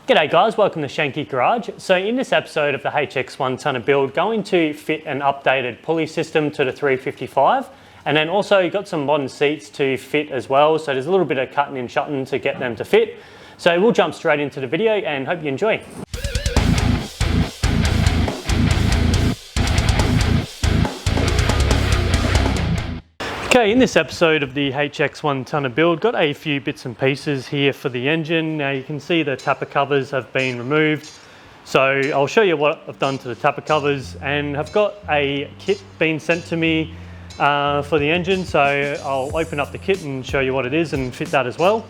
G'day guys, welcome to Shenke Garage. So in this episode of the HX1 tonner build, going to fit an updated pulley system to the 355, and then also you've got some modern seats to fit as well. So there's a little bit of cutting and shutting to get them to fit. So we'll jump straight into the video and hope you enjoy. Okay, in this episode of the HX1 tonner build, got a few bits and pieces here for the engine. Now you can see the tapper covers have been removed. So I'll show you what I've done to the tapper covers, and I've got a kit being sent to me for the engine. So I'll open up the kit and show you what it is and fit that as well.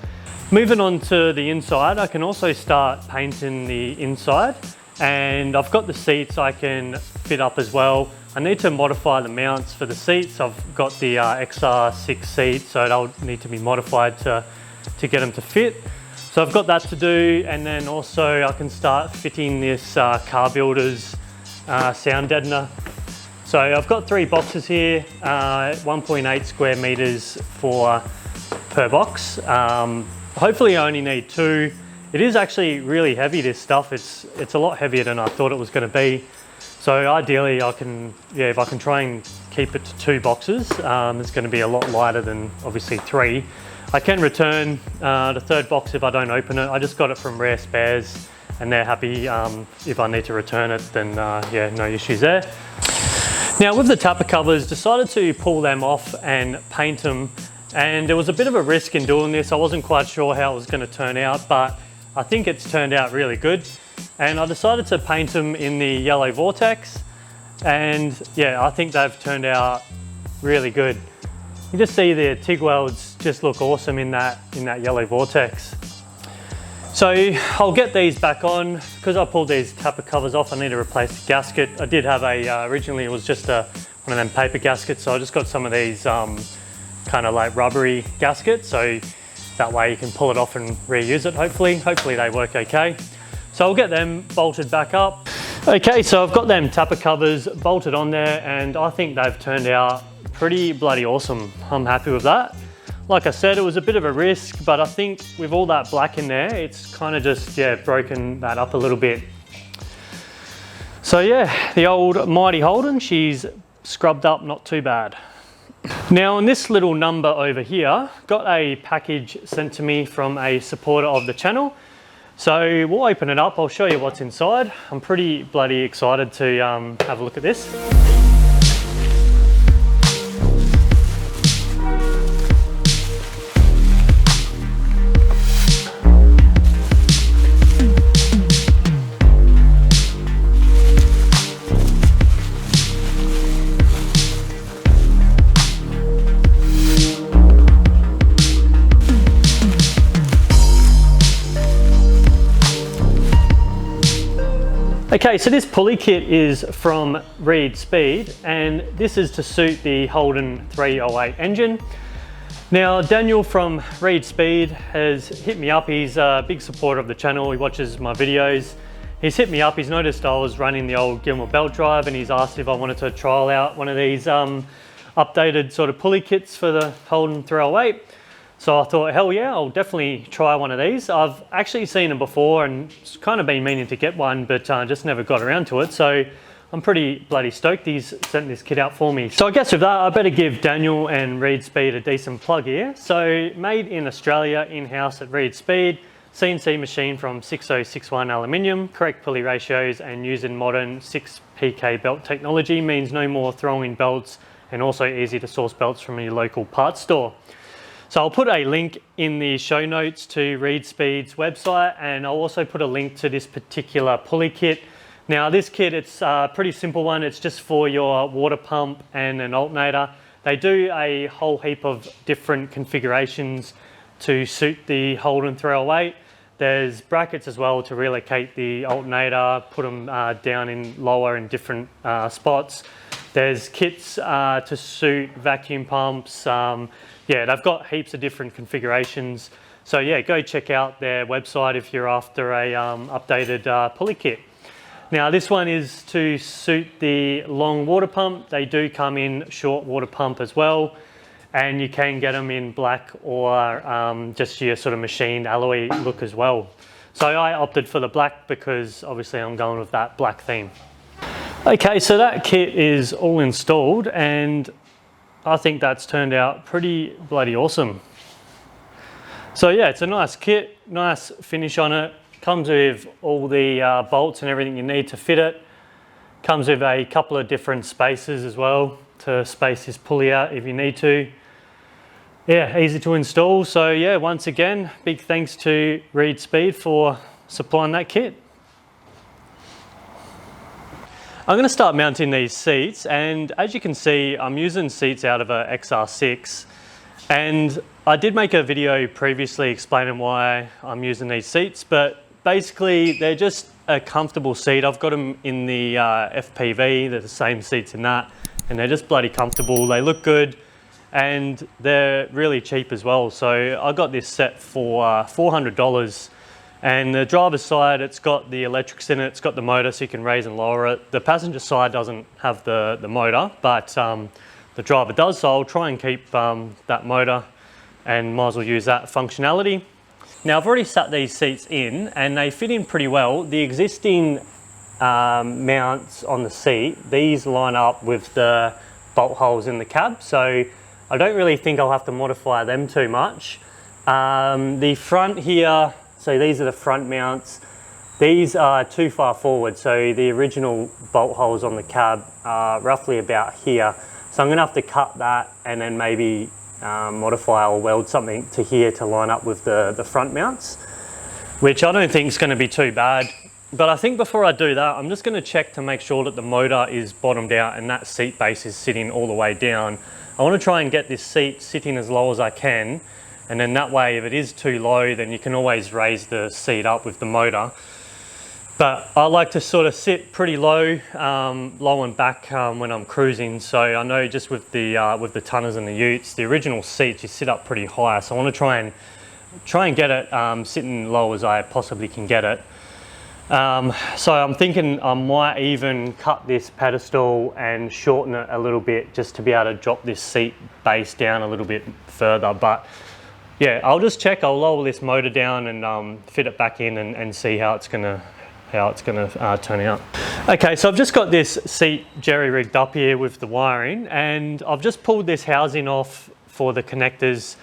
Moving on to the inside, I can also start painting the inside, and I've got the seats I can fit up as well. I need to modify the mounts for the seats. I've got the XR6 seat, so they'll need to be modified to get them to fit. So I've got that to do, and then also I can start fitting this car builder's sound deadener. So I've got 3 boxes here, 1.8 square meters per box. Hopefully I only need 2. It is actually really heavy, this stuff. It's a lot heavier than I thought it was going to be. So ideally if I can try and keep it to 2 boxes, it's going to be a lot lighter than obviously 3. I can return the 3rd box if I don't open it. I just got it from Rare Spares and they're happy. If I need to return it, then yeah, no issues there. Now with the tapper covers, decided to pull them off and paint them. And there was a bit of a risk in doing this. I wasn't quite sure how it was going to turn out, but I think it's turned out really good. And I decided to paint them in the yellow vortex, and yeah, I think they've turned out really good. You just see the TIG welds just look awesome in that yellow vortex. So I'll get these back on. Because I pulled these tapper covers off, I need to replace the gasket. I did have originally it was just one of them paper gaskets, so I just got some of these kind of like rubbery gaskets, so that way you can pull it off and reuse it. Hopefully they work okay. So I'll get them bolted back up. Okay, so I've got them tapper covers bolted on there, and I think they've turned out pretty bloody awesome. I'm happy with that. Like I said, it was a bit of a risk, but I think with all that black in there, it's kind of just, yeah, broken that up a little bit. So yeah, the old mighty Holden, she's scrubbed up not too bad. Now on this little number over here, got a package sent to me from a supporter of the channel. So we'll open it up, I'll show you what's inside. I'm pretty bloody excited to have a look at this. Okay, so this pulley kit is from Reed Speed, and this is to suit the Holden 308 engine. Now, Daniel from Reed Speed has hit me up. He's a big supporter of the channel. He watches my videos. He's hit me up. He's noticed I was running the old Gilmore belt drive, and he's asked if I wanted to trial out one of these updated sort of pulley kits for the Holden 308. So I thought, hell yeah, I'll definitely try one of these. I've actually seen them before and kind of been meaning to get one, but just never got around to it. So I'm pretty bloody stoked he's sent this kit out for me. So I guess with that, I better give Daniel and Reed Speed a decent plug here. So made in Australia, in-house at Reed Speed, CNC machine from 6061 aluminium, correct pulley ratios, and using modern 6PK belt technology means no more throwing belts, and also easy to source belts from your local parts store. So I'll put a link in the show notes to Reed Speed's website, and I'll also put a link to this particular pulley kit. Now this kit, it's a pretty simple one. It's just for your water pump and an alternator. They do a whole heap of different configurations to suit the Holden 308. There's brackets as well to relocate the alternator, put them down in lower in different spots. There's kits to suit vacuum pumps. Yeah, they've got heaps of different configurations. So yeah, go check out their website if you're after a updated pulley kit. Now this one is to suit the long water pump. They do come in short water pump as well. And you can get them in black or just your sort of machined alloy look as well. So I opted for the black because obviously I'm going with that black theme. Okay, so that kit is all installed and I think that's turned out pretty bloody awesome. So yeah, it's a nice kit, nice finish on it. Comes with all the bolts and everything you need to fit it. Comes with a couple of different spacers as well to space this pulley out if you need to. Yeah, easy to install. So yeah, once again, big thanks to Reed Speed for supplying that kit. I'm going to start mounting these seats, and as you can see, I'm using seats out of a XR6, and I did make a video previously explaining why I'm using these seats, but basically they're just a comfortable seat. I've got them in the FPV, they're the same seats in that, and they're just bloody comfortable. They look good. And they're really cheap as well. So I got this set for $400, and the driver's side, it's got the electrics in it, it's got the motor so you can raise and lower it. The passenger side doesn't have the motor, but the driver does, so I'll try and keep that motor and might as well use that functionality. Now I've already sat these seats in and they fit in pretty well. The existing mounts on the seat, these line up with the bolt holes in the cab, so I don't really think I'll have to modify them too much. The front here, so these are the front mounts. These are too far forward, so the original bolt holes on the cab are roughly about here. So I'm gonna have to cut that and then maybe modify or weld something to here to line up with the front mounts, which I don't think is gonna be too bad. But I think before I do that, I'm just gonna check to make sure that the motor is bottomed out and that seat base is sitting all the way down. I want to try and get this seat sitting as low as I can, and then that way if it is too low then you can always raise the seat up with the motor. But I like to sort of sit pretty low, low and back when I'm cruising. So I know just with the Tunners and the Utes, the original seats you sit up pretty high, so I want to try and get it sitting low as I possibly can get it. So I'm thinking I might even cut this pedestal and shorten it a little bit just to be able to drop this seat base down a little bit further. But yeah, I'll just check, I'll lower this motor down and fit it back in and see how it's gonna turn out. Okay, so I've just got this seat jerry rigged up here with the wiring, and I've just pulled this housing off for the connectors.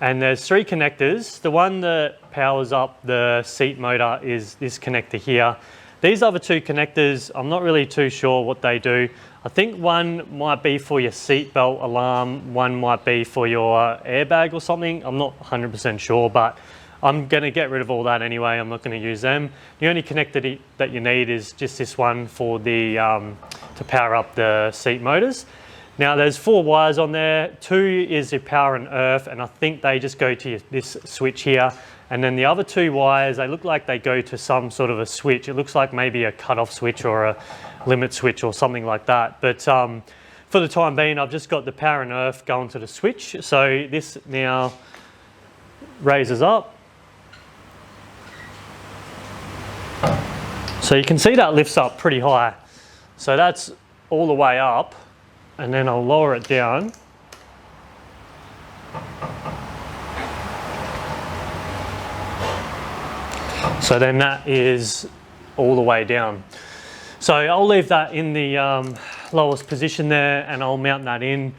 And there's 3 connectors. The one that powers up the seat motor is this connector here. These other 2 connectors, I'm not really too sure what they do. I think one might be for your seatbelt alarm, one might be for your airbag or something. I'm not 100% sure, but I'm gonna get rid of all that anyway. I'm not gonna use them. The only connector that you need is just this one for the to power up the seat motors. Now there's 4 wires on there, 2 is your power and earth, and I think they just go to this switch here. And then the other 2 wires, they look like they go to some sort of a switch. It looks like maybe a cutoff switch or a limit switch or something like that. But for the time being, I've just got the power and earth going to the switch. So this now raises up. So you can see that lifts up pretty high. So that's all the way up. And then I'll lower it down. So then that is all the way down. So I'll leave that in the lowest position there and I'll mount that in.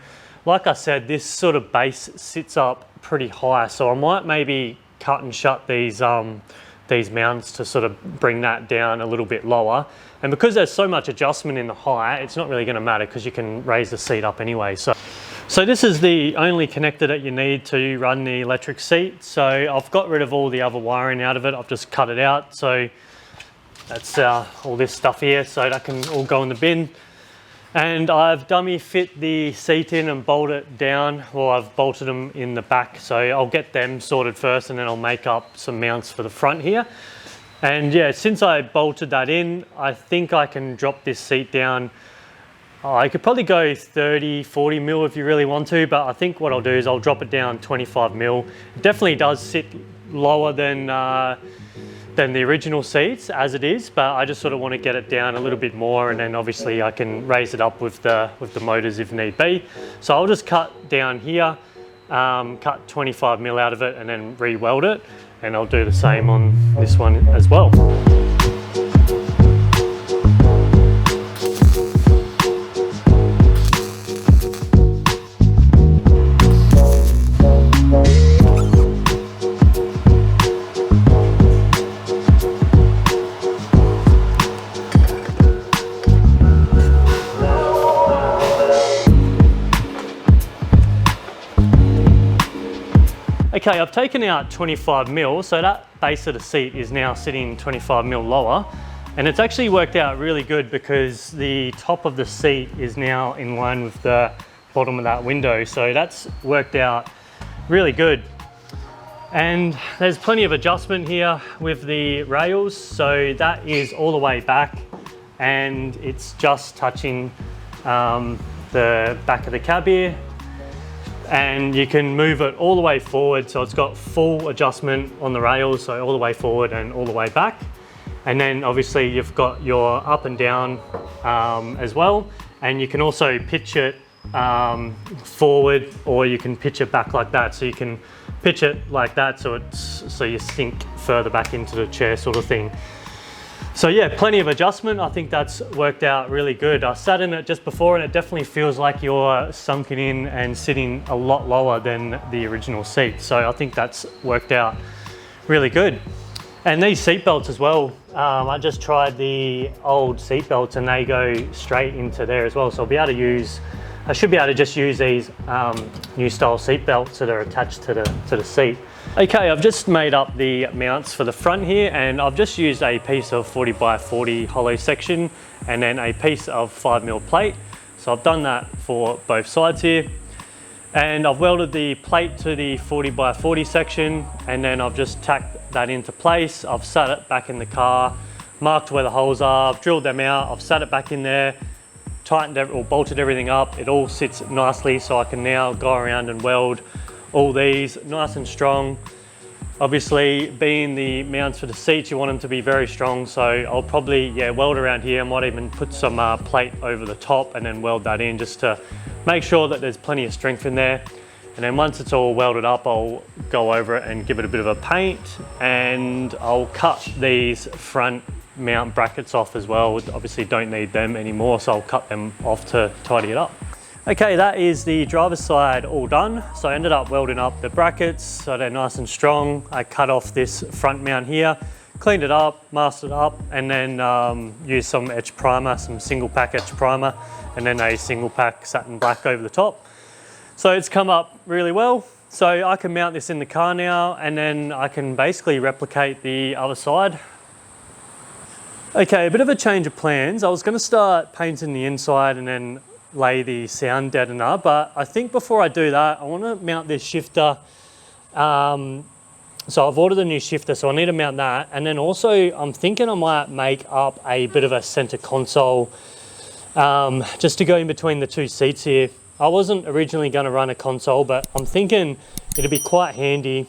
Like I said, this sort of base sits up pretty high, so I might maybe cut and shut these mounts to sort of bring that down a little bit lower. And because there's so much adjustment in the height, it's not really going to matter because you can raise the seat up anyway. So this is the only connector that you need to run the electric seat. So I've got rid of all the other wiring out of it. I've just cut it out. So that's all this stuff here. So that can all go in the bin. And I've dummy fit the seat in and bolt it down. Well, I've bolted them in the back. So I'll get them sorted first and then I'll make up some mounts for the front here. And yeah, since I bolted that in, I think I can drop this seat down. I could probably go 30, 40 mil if you really want to, but I think what I'll do is I'll drop it down 25 mil. It definitely does sit lower than the original seats as it is, but I just sort of want to get it down a little bit more, and then obviously I can raise it up with the motors if need be. So I'll just cut down here, cut 25 mil out of it and then re-weld it. and I'll do the same on this one as well. Okay, I've taken out 25 mil, so that base of the seat is now sitting 25 mil lower, and it's actually worked out really good because the top of the seat is now in line with the bottom of that window, so that's worked out really good. And there's plenty of adjustment here with the rails, so that is all the way back and it's just touching the back of the cab here. And you can move it all the way forward, so it's got full adjustment on the rails, so all the way forward and all the way back. And then obviously you've got your up and down as well, and you can also pitch it forward, or you can pitch it back like that. So you can pitch it like that so you sink further back into the chair sort of thing. So yeah, plenty of adjustment. I think that's worked out really good. I sat in it just before and it definitely feels like you're sunken in and sitting a lot lower than the original seat. So I think that's worked out really good. And these seat belts as well, I just tried the old seat belts and they go straight into there as well. So I should be able to just use these new style seat belts that are attached to the seat. Okay, I've just made up the mounts for the front here, and I've just used a piece of 40 by 40 hollow section and then a piece of 5mm plate. So I've done that for both sides here. And I've welded the plate to the 40 by 40 section, and then I've just tacked that into place. I've sat it back in the car, marked where the holes are, I've drilled them out, I've sat it back in there, tightened or bolted everything up. It all sits nicely, so I can now go around and weld all these nice and strong. Obviously, being the mounts for the seats, you want them to be very strong, so I'll probably weld around here. I might even put some plate over the top and then weld that in just to make sure that there's plenty of strength in there. And then once it's all welded up, I'll go over it and give it a bit of a paint, and I'll cut these front mount brackets off as well. Obviously don't need them anymore, so I'll cut them off to tidy it up. Okay, that is the driver's side all done. So I ended up welding up the brackets so they're nice and strong. I cut off this front mount here, cleaned it up, masked it up, and then used some etch primer, some single pack etch primer, and then a single pack satin black over the top. So it's come up really well. So I can mount this in the car now, and then I can basically replicate the other side. Okay, a bit of a change of plans. I was going to start painting the inside and then lay the sound deadener, but I think before I do that, I want to mount this shifter. So I've ordered a new shifter, so I need to mount that. And then also I'm thinking I might make up a bit of a center console just to go in between the two seats here. I wasn't originally going to run a console, but I'm thinking it'd be quite handy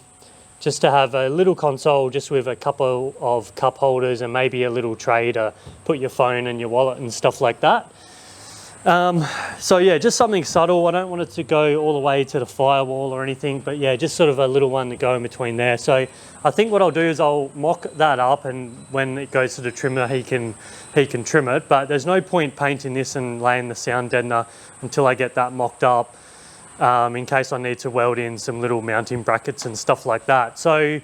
just to have a little console just with a couple of cup holders and maybe a little tray to put your phone and your wallet and stuff like that. So yeah, just something subtle. I don't want it to go all the way to the firewall or anything, but yeah, just sort of a little one to go in between there. So I think what I'll do is I'll mock that up, and when it goes to the trimmer, he can trim it. But there's no point painting this and laying the sound deadener until I get that mocked up, in case I need to weld in some little mounting brackets and stuff like that. So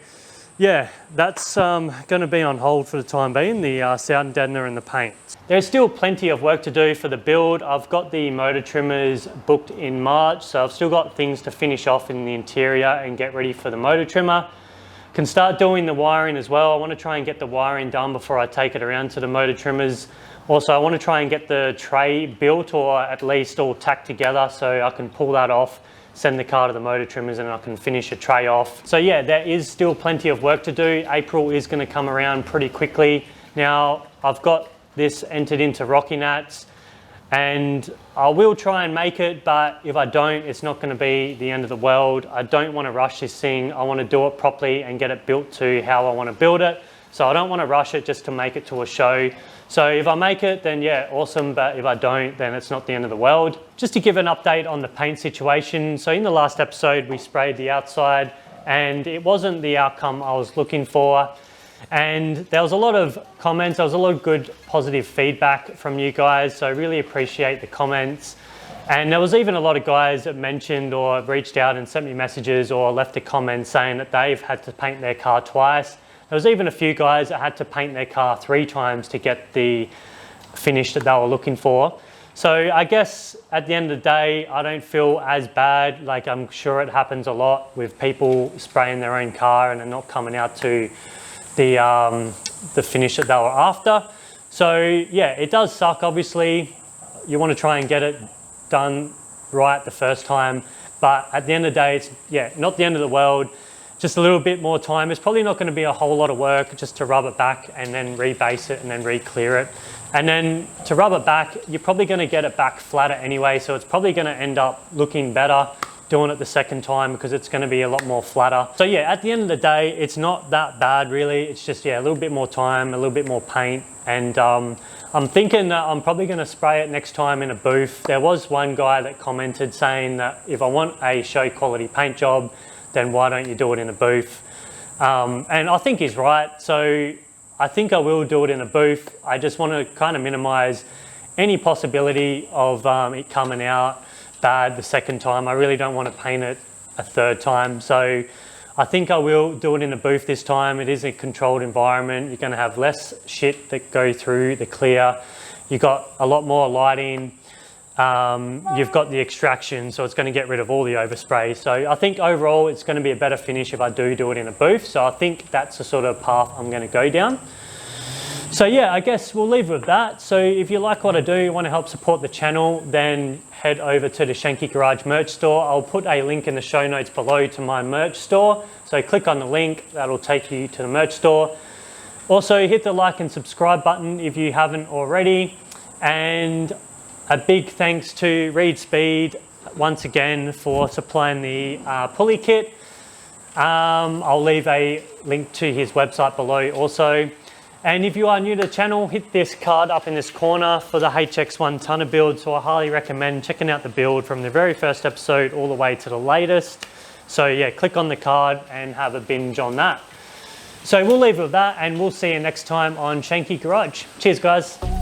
yeah, that's going to be on hold for the time being, the sound deadener and the paint. There's still plenty of work to do for the build. I've got the motor trimmers booked in March, so I've still got things to finish off in the interior and get ready for the motor trimmer. Can start doing the wiring as well. I want to try and get the wiring done before I take it around to the motor trimmers. Also, I want to try and get the tray built, or at least all tacked together, so I can pull that off, send the car to the motor trimmers, and I can finish a tray off. So yeah, there is still plenty of work to do. April is going to come around pretty quickly. Now, I've got this entered into Rocky Nats, and I will try and make it, but if I don't, it's not going to be the end of the world. I don't want to rush this thing. I want to do it properly and get it built to how I want to build it. So I don't want to rush it just to make it to a show. So if I make it, then yeah, awesome. But if I don't, then it's not the end of the world. Just to give an update on the paint situation. So in the last episode, we sprayed the outside and it wasn't the outcome I was looking for. And there was a lot of comments, there was a lot of good positive feedback from you guys, so I really appreciate the comments. And there was even a lot of guys that mentioned or reached out and sent me messages or left a comment saying that they've had to paint their car twice. There was even a few guys that had to paint their car 3 times to get the finish that they were looking for. So I guess at the end of the day, I don't feel as bad. Like, I'm sure it happens a lot with people spraying their own car and they're not coming out to the finish that they were after. So yeah, it does suck. Obviously, you want to try and get it done right the first time, but at the end of the day, it's not the end of the world. Just a little bit more time. It's probably not going to be a whole lot of work just to rub it back and then rebase it and then re-clear it. And then to rub it back, you're probably going to get it back flatter anyway, so it's probably going to end up looking better doing it the second time because it's going to be a lot more flatter. So yeah, at the end of the day, it's not that bad really. It's just, a little bit more time, a little bit more paint. And I'm thinking that I'm probably going to spray it next time in a booth. There was one guy that commented saying that if I want a show quality paint job, then why don't you do it in a booth? And I think he's right. So I think I will do it in a booth. I just want to kind of minimize any possibility of it coming out bad the second time. I really don't want to paint it a third time. So I think I will do it in a booth this time. It is a controlled environment. You're going to have less shit that go through the clear. You've got a lot more lighting. You've got the extraction, so it's going to get rid of all the overspray. So I think overall it's going to be a better finish if I do it in a booth. So I think that's the sort of path I'm going to go down. So yeah, I guess we'll leave with that. So if you like what I do, you want to help support the channel, then head over to the Shenke Garage merch store. I'll put a link in the show notes below to my merch store. So click on the link, that'll take you to the merch store. Also hit the like and subscribe button if you haven't already. And a big thanks to Reed Speed once again for supplying the pulley kit. I'll leave a link to his website below also. And if you are new to the channel, hit this card up in this corner for the HX1 tonner build. So I highly recommend checking out the build from the very first episode all the way to the latest. So yeah, click on the card and have a binge on that. So we'll leave it with that and we'll see you next time on Shenke Garage. Cheers guys.